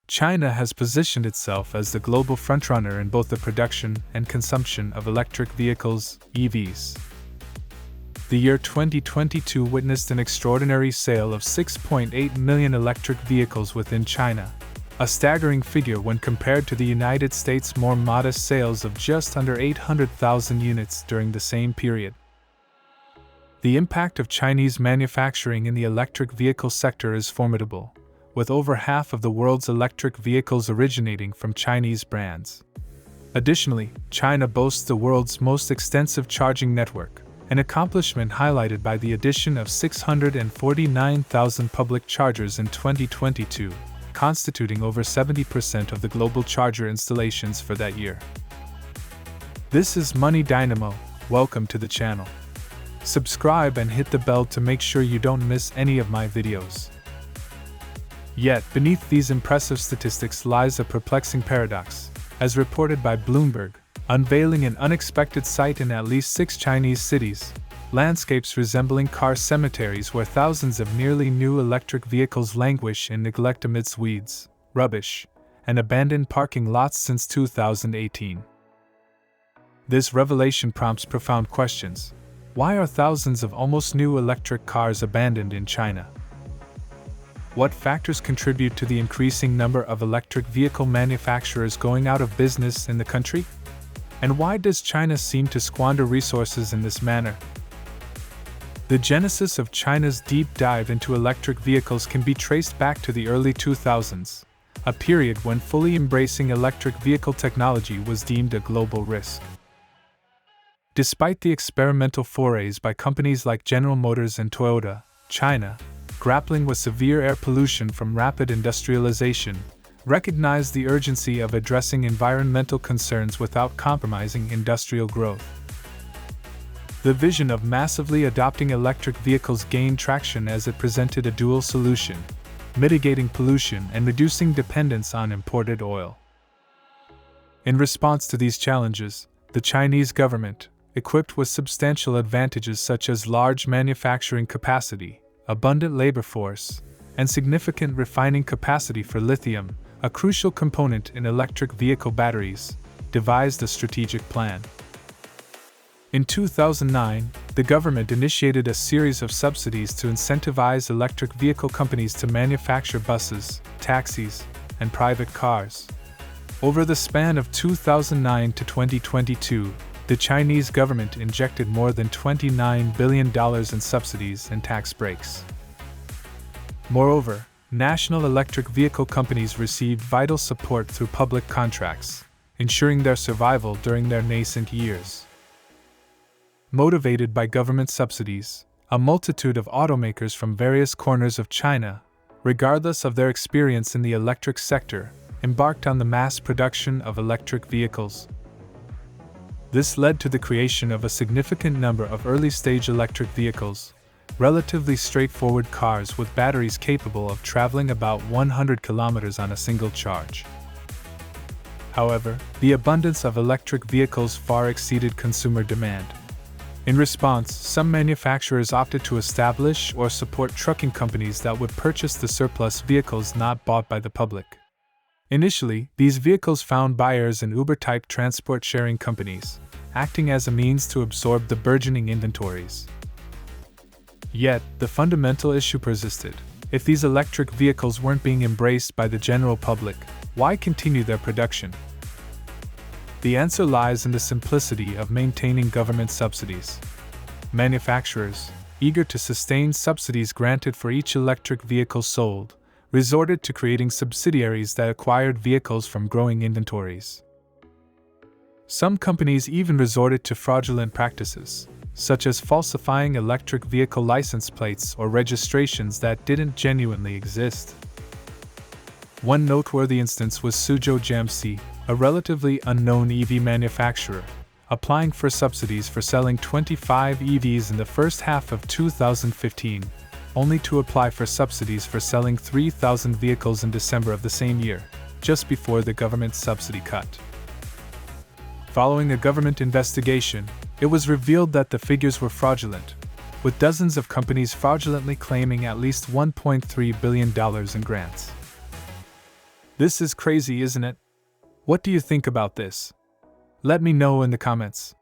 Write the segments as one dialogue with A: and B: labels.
A: China has positioned itself as the global frontrunner in both the production and consumption of electric vehicles, EVs. The year 2022 witnessed an extraordinary sale of 6.8 million electric vehicles within China, a staggering figure when compared to the United States' more modest sales of just under 800,000 units during the same period. The impact of Chinese manufacturing in the electric vehicle sector is formidable, with over half of the world's electric vehicles originating from Chinese brands. Additionally, China boasts the world's most extensive charging network, an accomplishment highlighted by the addition of 649,000 public chargers in 2022, constituting over 70% of the global charger installations for that year. This is Money Dynamo. Welcome to the channel. Subscribe and hit the bell to make sure you don't miss any of my videos. Yet, beneath these impressive statistics lies a perplexing paradox, as reported by Bloomberg, unveiling an unexpected sight in at least 6 Chinese cities, landscapes resembling car cemeteries where thousands of nearly new electric vehicles languish in neglect amidst weeds, rubbish, and abandoned parking lots since 2018. This revelation prompts profound questions. Why are thousands of almost new electric cars abandoned in China? What factors contribute to the increasing number of electric vehicle manufacturers going out of business in the country? And why does China seem to squander resources in this manner? The genesis of China's deep dive into electric vehicles can be traced back to the early 2000s, a period when fully embracing electric vehicle technology was deemed a global risk. Despite the experimental forays by companies like General Motors and Toyota, China, grappling with severe air pollution from rapid industrialization, recognized the urgency of addressing environmental concerns without compromising industrial growth. The vision of massively adopting electric vehicles gained traction as it presented a dual solution, mitigating pollution and reducing dependence on imported oil. In response to these challenges, the Chinese government, equipped with substantial advantages such as large manufacturing capacity, abundant labor force, and significant refining capacity for lithium, a crucial component in electric vehicle batteries, devised a strategic plan. In 2009, the government initiated a series of subsidies to incentivize electric vehicle companies to manufacture buses, taxis, and private cars. Over the span of 2009 to 2022, the Chinese government injected more than $29 billion in subsidies and tax breaks. Moreover, national electric vehicle companies received vital support through public contracts, ensuring their survival during their nascent years. Motivated by government subsidies, a multitude of automakers from various corners of China, regardless of their experience in the electric sector, embarked on the mass production of electric vehicles. This led to the creation of a significant number of early-stage electric vehicles, relatively straightforward cars with batteries capable of traveling about 100 kilometers on a single charge. However, the abundance of electric vehicles far exceeded consumer demand. In response, some manufacturers opted to establish or support trucking companies that would purchase the surplus vehicles not bought by the public. Initially, these vehicles found buyers in Uber-type transport-sharing companies, acting as a means to absorb the burgeoning inventories. Yet, the fundamental issue persisted. If these electric vehicles weren't being embraced by the general public, why continue their production? The answer lies in the simplicity of maintaining government subsidies. Manufacturers, eager to sustain subsidies granted for each electric vehicle sold, resorted to creating subsidiaries that acquired vehicles from growing inventories. Some companies even resorted to fraudulent practices, such as falsifying electric vehicle license plates or registrations that didn't genuinely exist. One noteworthy instance was Suzhou Jiangxi, a relatively unknown EV manufacturer, applying for subsidies for selling 25 EVs in the first half of 2015, only to apply for subsidies for selling 3,000 vehicles in December of the same year, just before the government subsidy cut. Following a government investigation, it was revealed that the figures were fraudulent, with dozens of companies fraudulently claiming at least $1.3 billion in grants. This is crazy, isn't it? What do you think about this? Let me know in the comments.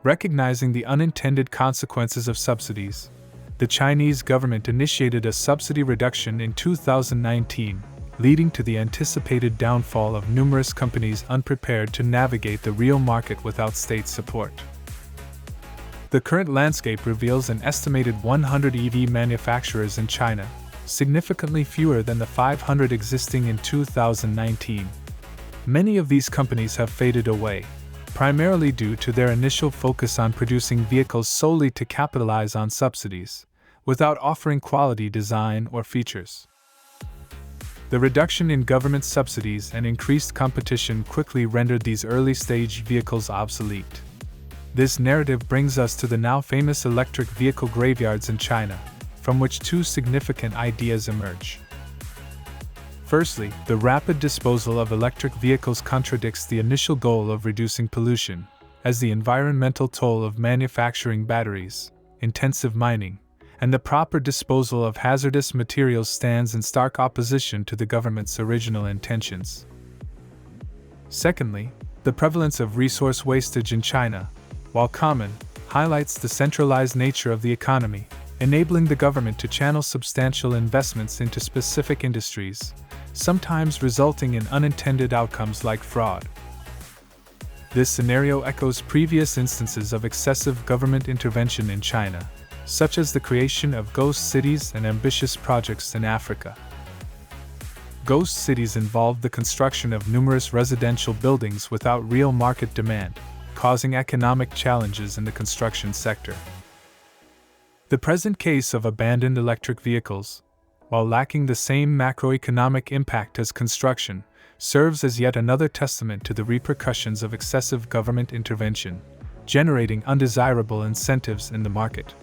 A: Recognizing the unintended consequences of subsidies, the Chinese government initiated a subsidy reduction in 2019, leading to the anticipated downfall of numerous companies unprepared to navigate the real market without state support. The current landscape reveals an estimated 100 EV manufacturers in China, significantly fewer than the 500 existing in 2019. Many of these companies have faded away, primarily due to their initial focus on producing vehicles solely to capitalize on subsidies, without offering quality design or features. The reduction in government subsidies and increased competition quickly rendered these early-stage vehicles obsolete. This narrative brings us to the now famous electric vehicle graveyards in China, from which two significant ideas emerge. Firstly, the rapid disposal of electric vehicles contradicts the initial goal of reducing pollution, as the environmental toll of manufacturing batteries, intensive mining, and the proper disposal of hazardous materials stands in stark opposition to the government's original intentions. Secondly, the prevalence of resource wastage in China, while common, highlights the centralized nature of the economy, enabling the government to channel substantial investments into specific industries, sometimes resulting in unintended outcomes like fraud. This scenario echoes previous instances of excessive government intervention in China, such as the creation of ghost cities and ambitious projects in Africa. Ghost cities involved the construction of numerous residential buildings without real market demand, causing economic challenges in the construction sector. The present case of abandoned electric vehicles, while lacking the same macroeconomic impact as construction, serves as yet another testament to the repercussions of excessive government intervention, generating undesirable incentives in the market.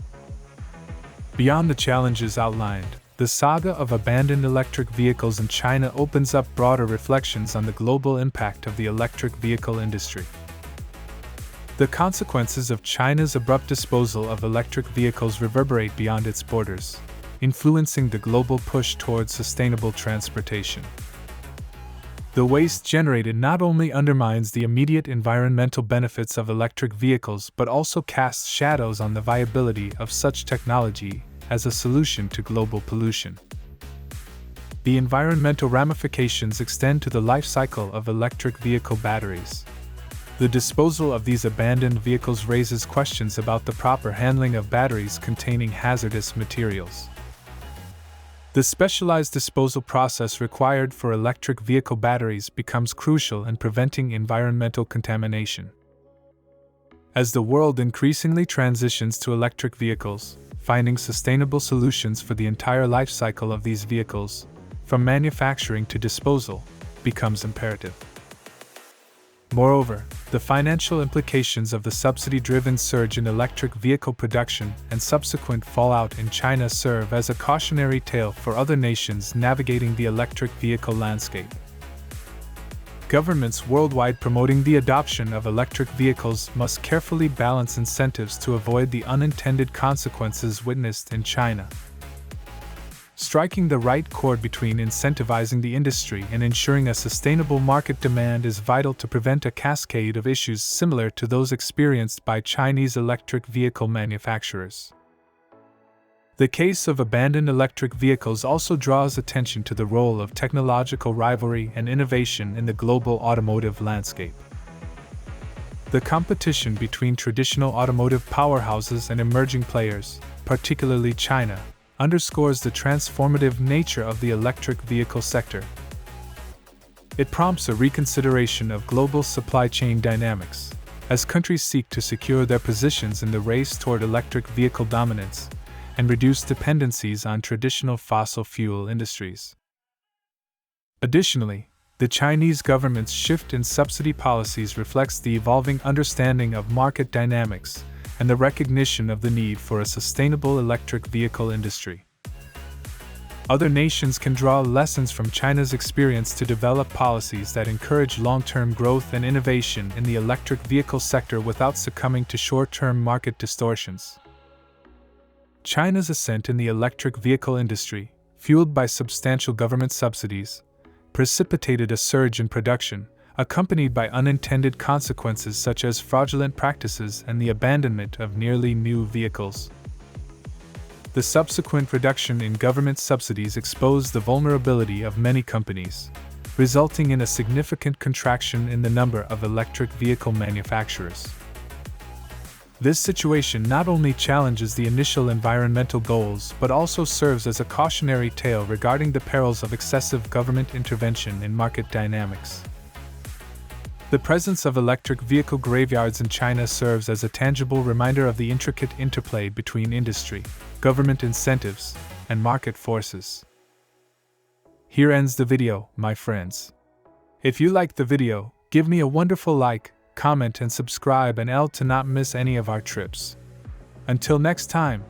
A: Beyond the challenges outlined, the saga of abandoned electric vehicles in China opens up broader reflections on the global impact of the electric vehicle industry. The consequences of China's abrupt disposal of electric vehicles reverberate beyond its borders, influencing the global push towards sustainable transportation. The waste generated not only undermines the immediate environmental benefits of electric vehicles but also casts shadows on the viability of such technology as a solution to global pollution. The environmental ramifications extend to the life cycle of electric vehicle batteries. The disposal of these abandoned vehicles raises questions about the proper handling of batteries containing hazardous materials. The specialized disposal process required for electric vehicle batteries becomes crucial in preventing environmental contamination. As the world increasingly transitions to electric vehicles, finding sustainable solutions for the entire life cycle of these vehicles, from manufacturing to disposal, becomes imperative. Moreover, the financial implications of the subsidy-driven surge in electric vehicle production and subsequent fallout in China serve as a cautionary tale for other nations navigating the electric vehicle landscape. Governments worldwide promoting the adoption of electric vehicles must carefully balance incentives to avoid the unintended consequences witnessed in China. Striking the right chord between incentivizing the industry and ensuring a sustainable market demand is vital to prevent a cascade of issues similar to those experienced by Chinese electric vehicle manufacturers. The case of abandoned electric vehicles also draws attention to the role of technological rivalry and innovation in the global automotive landscape. The competition between traditional automotive powerhouses and emerging players, particularly China, underscores the transformative nature of the electric vehicle sector. It prompts a reconsideration of global supply chain dynamics, as countries seek to secure their positions in the race toward electric vehicle dominance and reduce dependencies on traditional fossil fuel industries. Additionally, the Chinese government's shift in subsidy policies reflects the evolving understanding of market dynamics and the recognition of the need for a sustainable electric vehicle industry. Other nations can draw lessons from China's experience to develop policies that encourage long-term growth and innovation in the electric vehicle sector without succumbing to short-term market distortions. China's ascent in the electric vehicle industry, fueled by substantial government subsidies, precipitated a surge in production, accompanied by unintended consequences such as fraudulent practices and the abandonment of nearly new vehicles. The subsequent reduction in government subsidies exposed the vulnerability of many companies, resulting in a significant contraction in the number of electric vehicle manufacturers. This situation not only challenges the initial environmental goals but also serves as a cautionary tale regarding the perils of excessive government intervention in market dynamics. The presence of electric vehicle graveyards in China serves as a tangible reminder of the intricate interplay between industry, government incentives, and market forces. Here ends the video, my friends. If you liked the video, give me a wonderful like, comment and subscribe and to not miss any of our trips. Until next time,